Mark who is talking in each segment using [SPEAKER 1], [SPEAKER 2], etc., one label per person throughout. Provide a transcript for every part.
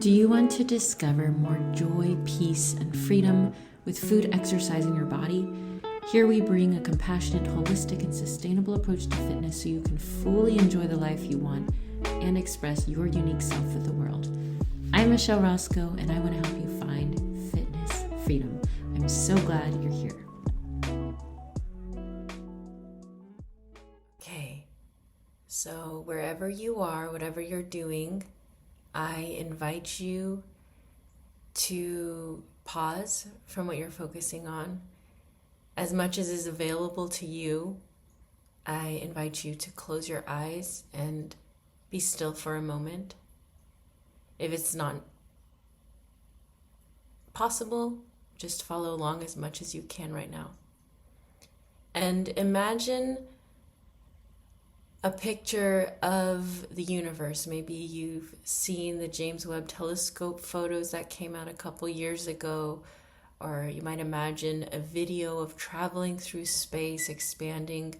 [SPEAKER 1] Do you want to discover more joy, peace, and freedom with food exercising your body? Here we bring a compassionate, holistic, and sustainable approach to fitness so you can fully enjoy the life you want and express your unique self with the world. I'm Michelle Roscoe, and I want to help you find fitness freedom. I'm so glad you're here. Okay, so wherever you are, whatever you're doing, I invite you to pause from what you're focusing on. As much as is available to you, I invite you to close your eyes and be still for a moment. If it's not possible, just follow along as much as you can right now. And imagine a picture of the universe. Maybe you've seen the James Webb Telescope photos that came out a couple years ago, or you might imagine a video of traveling through space, expanding.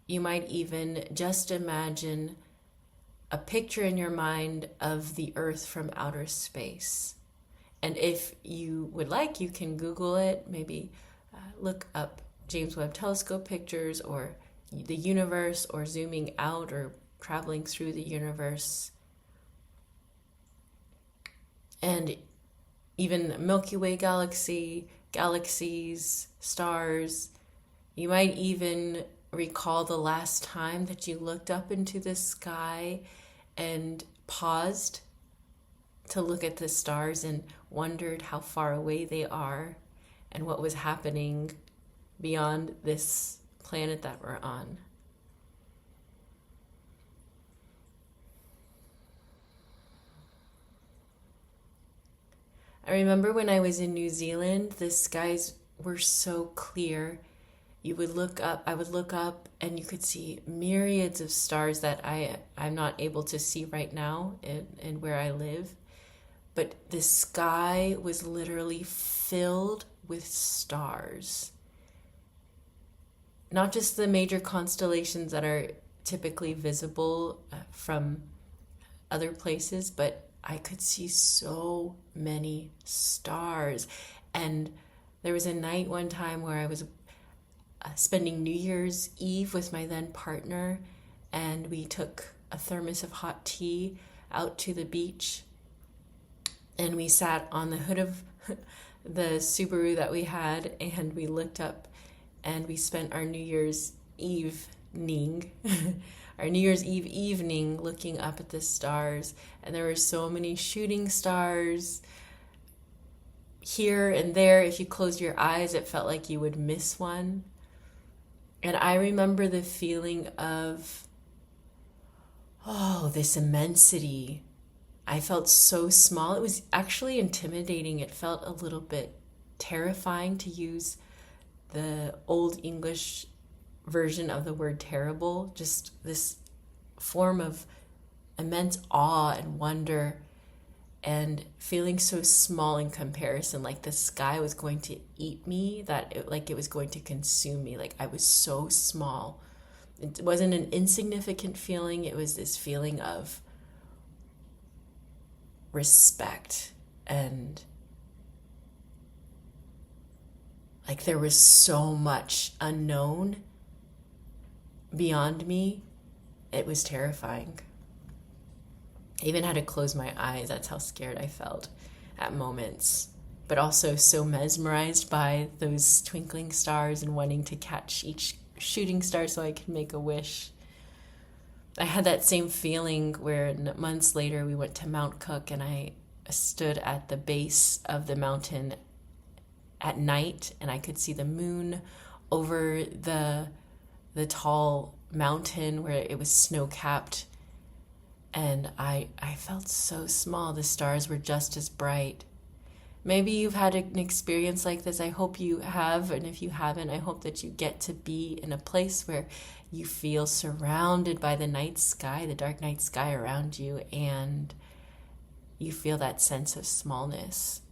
[SPEAKER 1] You might even just imagine a picture in your mind of the Earth from outer space. And if you would like, you can Google it, maybe look up James Webb Telescope pictures or the universe, or zooming out or traveling through the universe. And even Milky Way galaxy, galaxies, stars. You might even recall the last time that you looked up into the sky and paused to look at the stars and wondered how far away they are and what was happening beyond this planet that we're on. I remember when I was in New Zealand, the skies were so clear. I would look up and you could see myriads of stars that I'm not able to see right now in where I live. But the sky was literally filled with stars. Not just the major constellations that are typically visible from other places, but I could see so many stars. And there was a night one time where I was spending New Year's Eve with my then partner, and we took a thermos of hot tea out to the beach, and we sat on the hood of the Subaru that we had, and we looked up, and we spent our New Year's evening looking up at the stars. And there were so many shooting stars here and there. If you closed your eyes, it felt like you would miss one. And I remember the feeling of, this immensity. I felt so small. It was actually intimidating. It felt a little bit terrifying, to use the Old English version of the word terrible, just this form of immense awe and wonder, and feeling so small in comparison, like the sky was going to eat me, that it was going to consume me. Like I was so small. It wasn't an insignificant feeling. It was this feeling of respect, and like there was so much unknown beyond me. It was terrifying. I even had to close my eyes. That's how scared I felt at moments, but also so mesmerized by those twinkling stars and wanting to catch each shooting star so I could make a wish. I had that same feeling where months later we went to Mount Cook, and I stood at the base of the mountain at night, and I could see the moon over the tall mountain where it was snow-capped, and I felt so small. The stars were just as bright. Maybe you've had an experience like this. I hope you have, and if you haven't, I hope that you get to be in a place where you feel surrounded by the night sky, the dark night sky around you, and you feel that sense of smallness.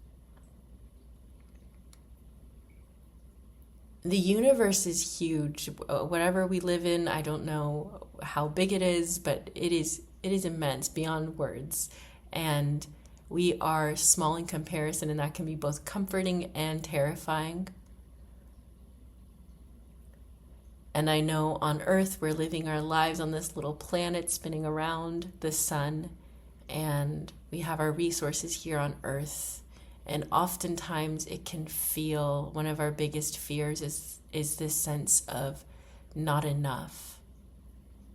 [SPEAKER 1] The universe is huge. Whatever we live in, I don't know how big it is, but it is immense beyond words. And we are small in comparison, and that can be both comforting and terrifying. And I know on Earth, we're living our lives on this little planet spinning around the sun, and we have our resources here on Earth. And oftentimes it can feel, one of our biggest fears is this sense of not enough.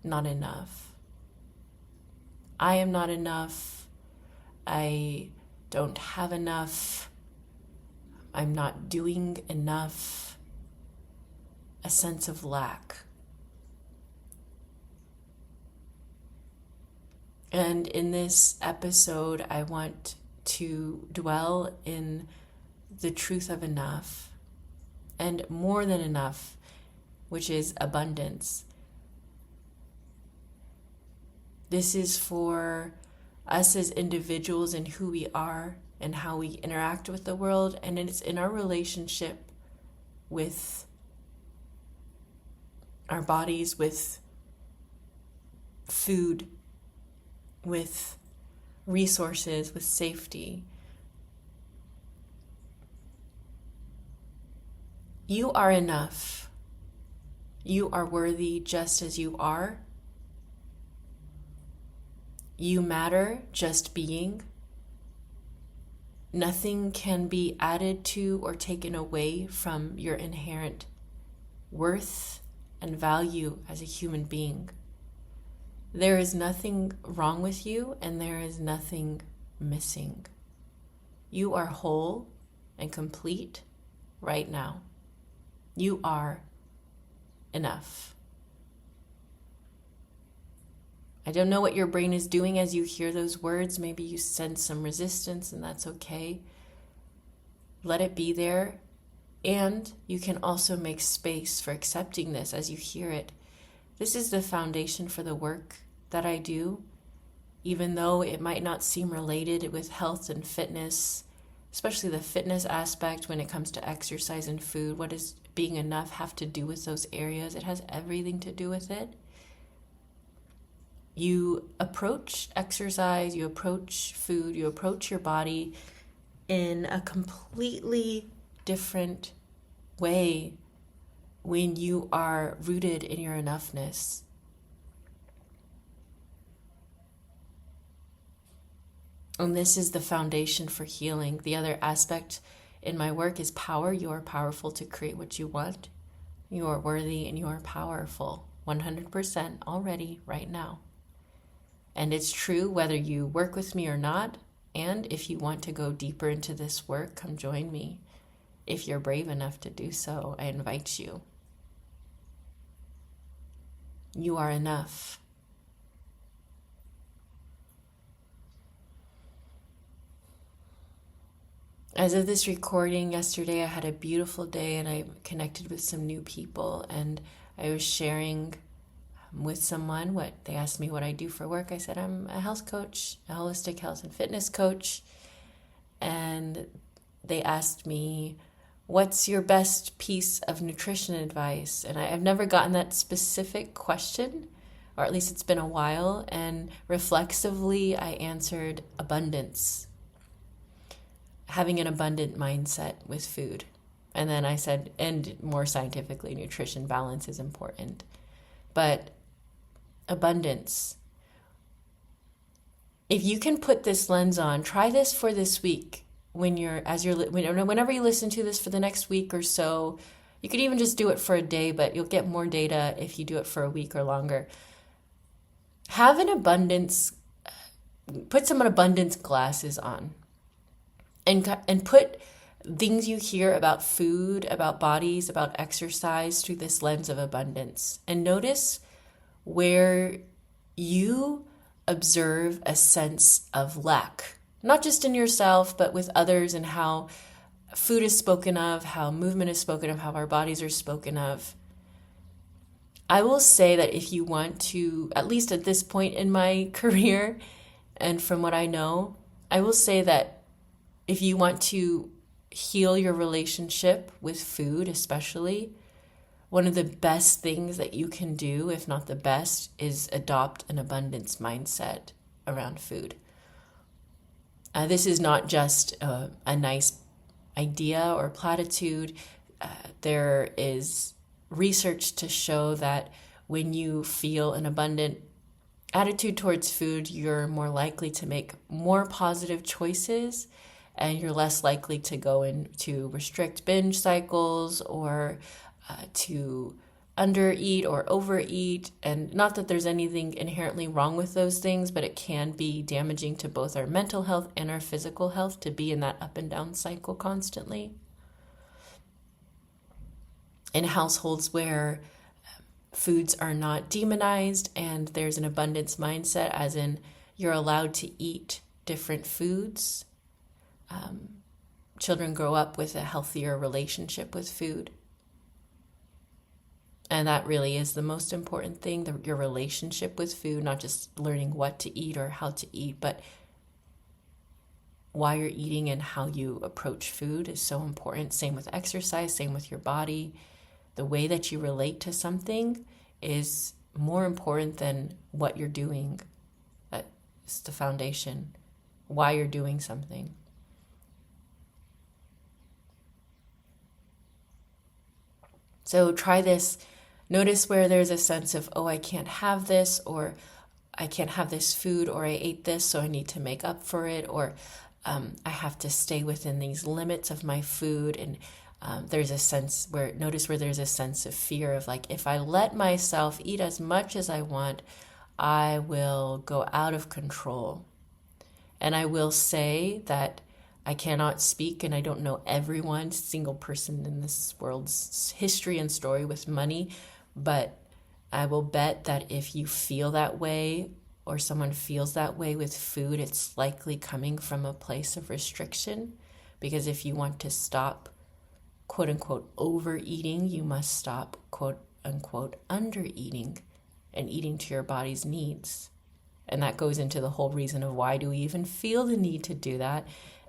[SPEAKER 1] Not enough. I am not enough. I don't have enough. I'm not doing enough. A sense of lack. And in this episode, I want to dwell in the truth of enough and more than enough, which is abundance. This is for us as individuals and who we are and how we interact with the world, and it's in our relationship with our bodies, with food, with resources, with safety. You are enough. You are worthy just as you are. You matter just being. Nothing can be added to or taken away from your inherent worth and value as a human being. There is nothing wrong with you, and there is nothing missing. You are whole and complete right now. You are enough. I don't know what your brain is doing as you hear those words. Maybe you sense some resistance, and that's okay. Let it be there. And you can also make space for accepting this as you hear it. This is the foundation for the work that I do, even though it might not seem related with health and fitness, especially the fitness aspect when it comes to exercise and food. What does being enough have to do with those areas? It has everything to do with it. You approach exercise, you approach food, you approach your body in a completely different way when you are rooted in your enoughness. And this is the foundation for healing. The other aspect in my work is power. You are powerful to create what you want. You are worthy and you are powerful 100% already right now. And it's true whether you work with me or not. And if you want to go deeper into this work, come join me. If you're brave enough to do so, I invite you. You are enough. As of this recording, yesterday I had a beautiful day and I connected with some new people, and I was sharing with someone what they asked me what I do for work. I said I'm a health coach, a holistic health and fitness coach, and they asked me, what's your best piece of nutrition advice? And I've never gotten that specific question, or at least it's been a while, and reflexively I answered abundance. Having an abundant mindset with food. And then I said, and more scientifically, nutrition balance is important. But abundance. If you can put this lens on, try this for this week. Whenever you listen to this for the next week or so, you could even just do it for a day, but you'll get more data if you do it for a week or longer. Have an abundance, put some abundance glasses on. And put things you hear about food, about bodies, about exercise through this lens of abundance. And notice where you observe a sense of lack, not just in yourself, but with others, and how food is spoken of, how movement is spoken of, how our bodies are spoken of. I will say that if you want to, at least at this point in my career, and from what I know, I will say that if you want to heal your relationship with food, especially, one of the best things that you can do, if not the best, is adopt an abundance mindset around food. This is not just a nice idea or platitude. There is research to show that when you feel an abundant attitude towards food, you're more likely to make more positive choices, and you're less likely to go into restrict binge cycles or to undereat or overeat. And not that there's anything inherently wrong with those things, but it can be damaging to both our mental health and our physical health to be in that up and down cycle constantly. In households where foods are not demonized and there's an abundance mindset, as in you're allowed to eat different foods, children grow up with a healthier relationship with food. And that really is the most important thing, your relationship with food, not just learning what to eat or how to eat, but why you're eating and how you approach food is so important. Same with exercise, same with your body. The way that you relate to something is more important than what you're doing. That's the foundation, why you're doing something. So try this. Notice where there's a sense of, oh, I can't have this, or I can't have this food, or I ate this, so I need to make up for it, or I have to stay within these limits of my food. And there's a sense notice where there's a sense of fear of like, if I let myself eat as much as I want, I will go out of control. And I will say that I cannot speak, and I don't know every single person in this world's history and story with money, but I will bet that if you feel that way or someone feels that way with food, it's likely coming from a place of restriction. Because if you want to stop, quote unquote, overeating, you must stop, quote unquote, undereating and eating to your body's needs. And that goes into the whole reason of why do we even feel the need to do that.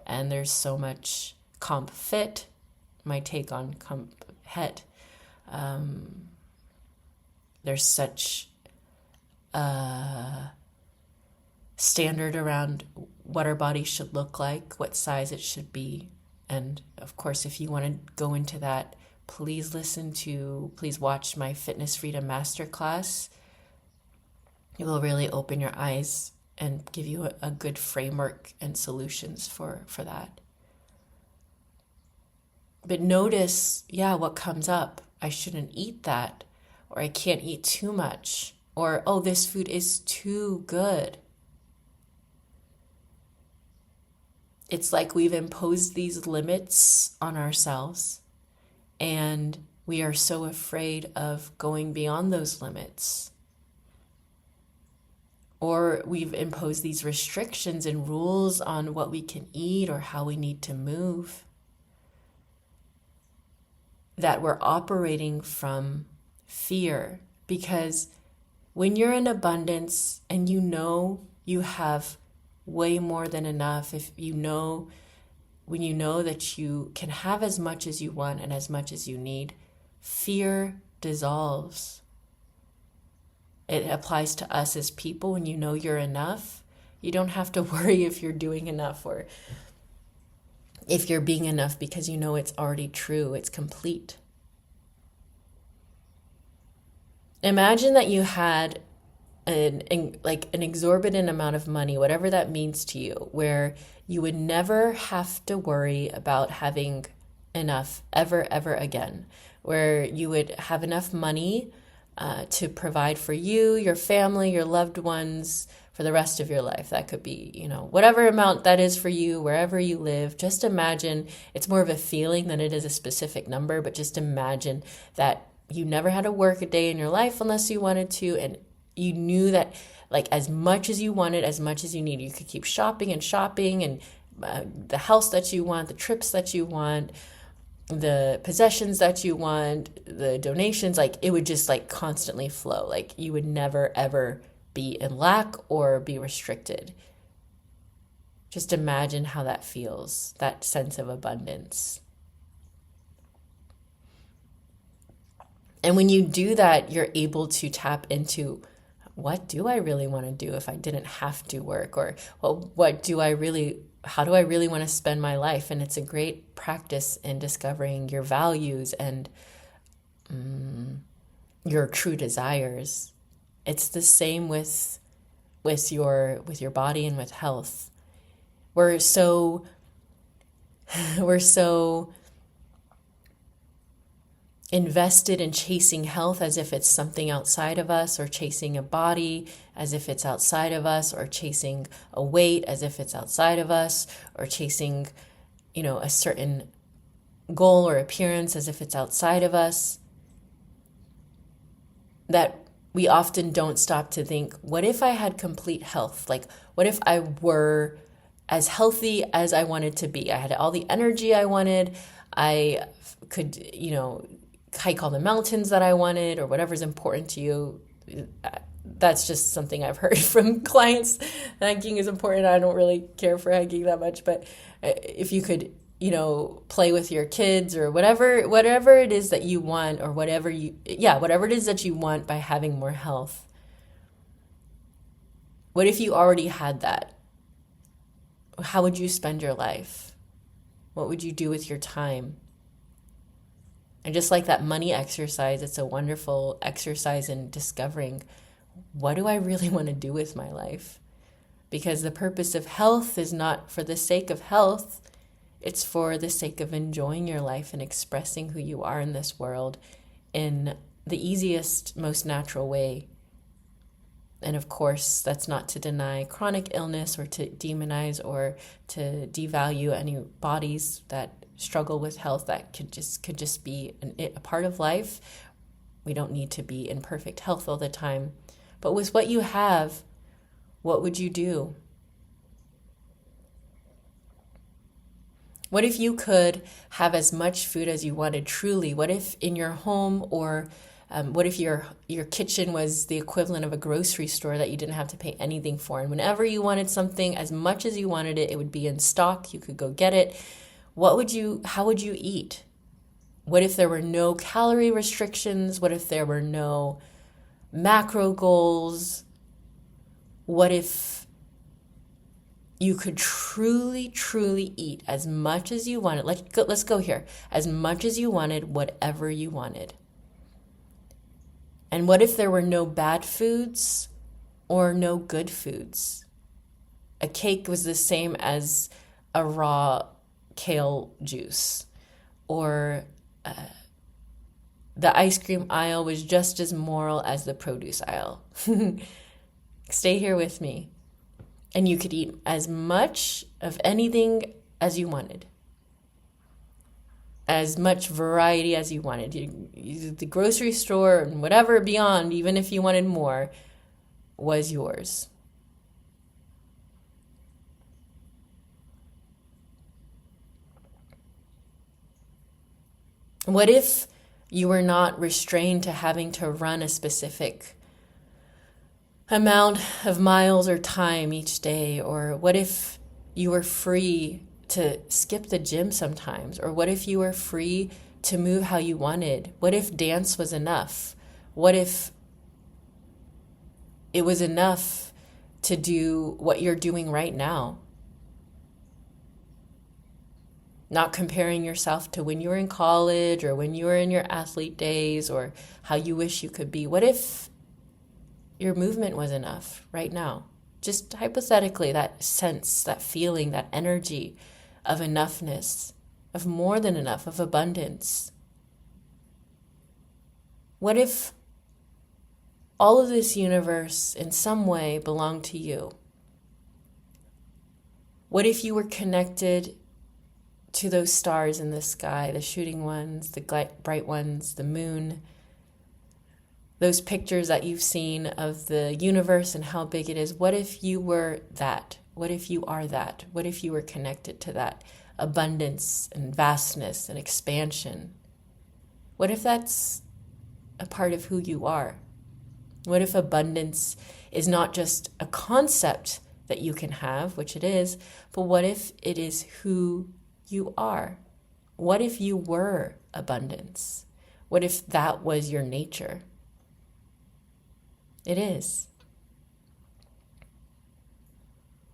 [SPEAKER 1] And there's so much comp fit, my take on comp het. There's such a standard around what our body should look like, what size it should be. And of course, if you want to go into that, please watch my Fitness Freedom Masterclass. It will really open your eyes and give you a good framework and solutions for that. But notice, what comes up. I shouldn't eat that, or I can't eat too much, or, oh, this food is too good. It's like we've imposed these limits on ourselves, and we are so afraid of going beyond those limits. Or we've imposed these restrictions and rules on what we can eat or how we need to move, that we're operating from fear. Because when you're in abundance and you know you have way more than enough, when you know that you can have as much as you want and as much as you need, fear dissolves. It applies to us as people. When you know you're enough, you don't have to worry if you're doing enough or if you're being enough, because you know it's already true, it's complete. Imagine that you had an exorbitant amount of money, whatever that means to you, where you would never have to worry about having enough ever again, where you would have enough money to provide for you, your family, your loved ones for the rest of your life. That could be, whatever amount that is for you, wherever you live. Just imagine, it's more of a feeling than it is a specific number, but just imagine that you never had to work a day in your life unless you wanted to, and you knew that like as much as you wanted, as much as you need, you could keep shopping and the house that you want, the trips that you want, the possessions that you want, the donations, like it would just like constantly flow. Like you would never ever be in lack or be restricted. Just imagine how that feels, that sense of abundance. And when you do that, you're able to tap into, what do I really want to do if I didn't have to work? Or what do I really how do I really want to spend my life? And it's a great practice in discovering your values and your true desires. It's the same with your body and with health. We're so invested in chasing health as if it's something outside of us, or chasing a body as if it's outside of us, or chasing a weight as if it's outside of us, or chasing, a certain goal or appearance as if it's outside of us, that we often don't stop to think, what if I had complete health? Like, what if I were as healthy as I wanted to be? I had all the energy I wanted. I could, hike all the mountains that I wanted, or whatever's important to you. That's just something I've heard from clients. Hiking is important. I don't really care for hiking that much, but if you could, play with your kids, or whatever it is that you want, or whatever it is that you want by having more health. What if you already had that? How would you spend your life? What would you do with your time? And just like that money exercise, it's a wonderful exercise in discovering, what do I really want to do with my life? Because the purpose of health is not for the sake of health. It's for the sake of enjoying your life and expressing who you are in this world in the easiest, most natural way. And of course, that's not to deny chronic illness, or to demonize or to devalue any bodies that struggle with health. That could just be a part of life. We don't need to be in perfect health all the time. But with what you have, what would you do? What if you could have as much food as you wanted truly? What if in your home, or what if your kitchen was the equivalent of a grocery store that you didn't have to pay anything for? And whenever you wanted something, as much as you wanted it, it would be in stock. You could go get it. How would you eat? What if there were no calorie restrictions? What if there were no macro goals? What if you could truly, truly eat as much as you wanted? Let's go here. As much as you wanted, whatever you wanted. And what if there were no bad foods or no good foods? A cake was the same as a raw kale juice, or the ice cream aisle was just as moral as the produce aisle. Stay here with me. And you could eat as much of anything as you wanted, as much variety as you wanted. The grocery store and whatever beyond, even if you wanted more, was yours. What if you were not restrained to having to run a specific amount of miles or time each day? Or what if you were free to skip the gym sometimes? Or what if you were free to move how you wanted? What if dance was enough? What if it was enough to do what you're doing right now? Not comparing yourself to when you were in college, or when you were in your athlete days, or how you wish you could be. What if your movement was enough right now? Just hypothetically, that sense, that feeling, that energy of enoughness, of more than enough, of abundance. What if all of this universe in some way belonged to you? What if you were connected to those stars in the sky, the shooting ones, the bright ones, the moon, those pictures that you've seen of the universe and how big it is? What if you were that? What if you are that? What if you were connected to that abundance and vastness and expansion? What if that's a part of who you are? What if abundance is not just a concept that you can have, which it is, but what if it is who you are? What if you were abundance? What if that was your nature? It is.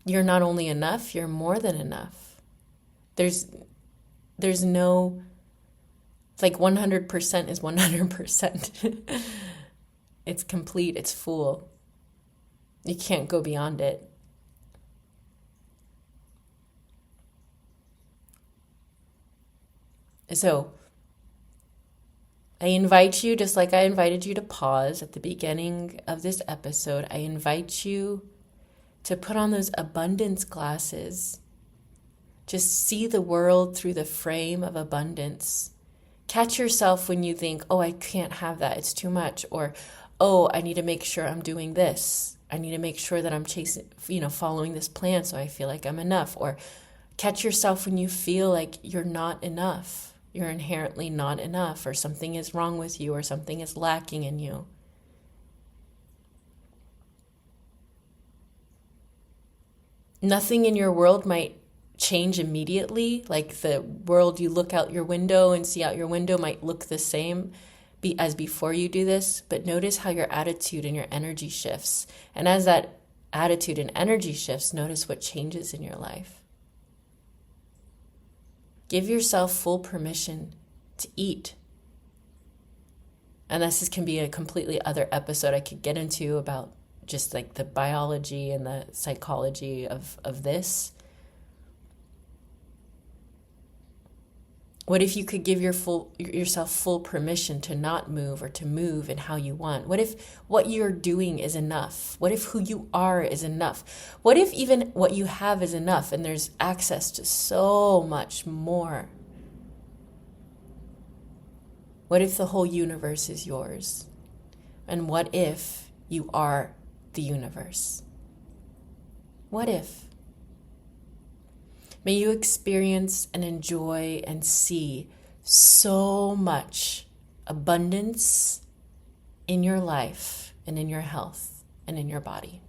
[SPEAKER 1] You're not only enough, you're more than enough. There's no, like 100% is 100%. It's complete, it's full. You can't go beyond it. So, I invite you, just like I invited you to pause at the beginning of this episode, I invite you to put on those abundance glasses. Just see the world through the frame of abundance. Catch yourself when you think, oh, I can't have that, it's too much. Or, oh, I need to make sure I'm doing this. I need to make sure that I'm following this plan so I feel like I'm enough. Or catch yourself when you feel like you're not enough. You're inherently not enough, or something is wrong with you, or something is lacking in you. Nothing in your world might change immediately. Like the world you look out your window and see out your window might look the same as before you do this, but notice how your attitude and your energy shifts. And as that attitude and energy shifts, notice what changes in your life. Give yourself full permission to eat. And this can be a completely other episode I could get into about just like the biology and the psychology of this. What if you could give yourself full permission to not move, or to move in how you want? What if what you're doing is enough? What if who you are is enough? What if even what you have is enough and there's access to so much more? What if the whole universe is yours? And what if you are the universe? What if? May you experience and enjoy and see so much abundance in your life and in your health and in your body.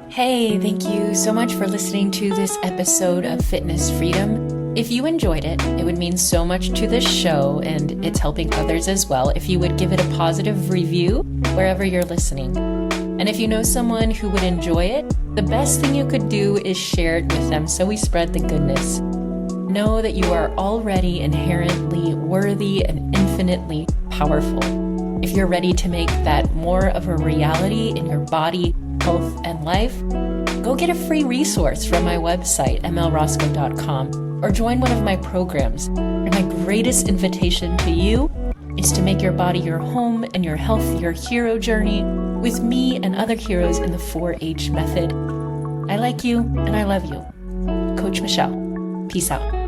[SPEAKER 1] Hey, thank you so much for listening to this episode of Fitness Freedom. If you enjoyed it, it would mean so much to this show, and it's helping others as well, if you would give it a positive review wherever you're listening. And if you know someone who would enjoy it, the best thing you could do is share it with them so we spread the goodness. Know that you are already inherently worthy and infinitely powerful. If you're ready to make that more of a reality in your body, health, and life, go get a free resource from my website, mlroscoe.com. or join one of my programs. And my greatest invitation to you is to make your body your home and your health your hero journey with me and other heroes in the 4-H method. I like you and I love you. Coach Michelle. Peace out.